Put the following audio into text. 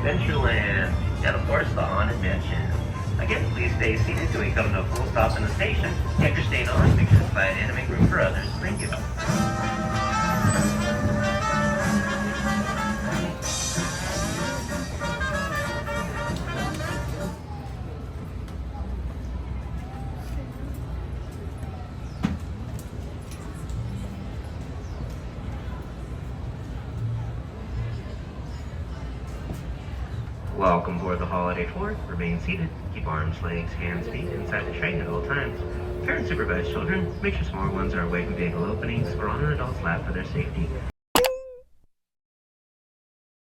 Adventureland, and of course the Haunted Mansion. Again, please stay seated till we come to a full stop in the station. If you're staying on, make sure to find and make room for others. Thank you. Welcome aboard the Holiday Tour. Remain seated. Keep arms, legs, hands, feet inside the train at all times. Parents supervise children. Make sure smaller ones are away from vehicle openings or on an adult's lap for their safety.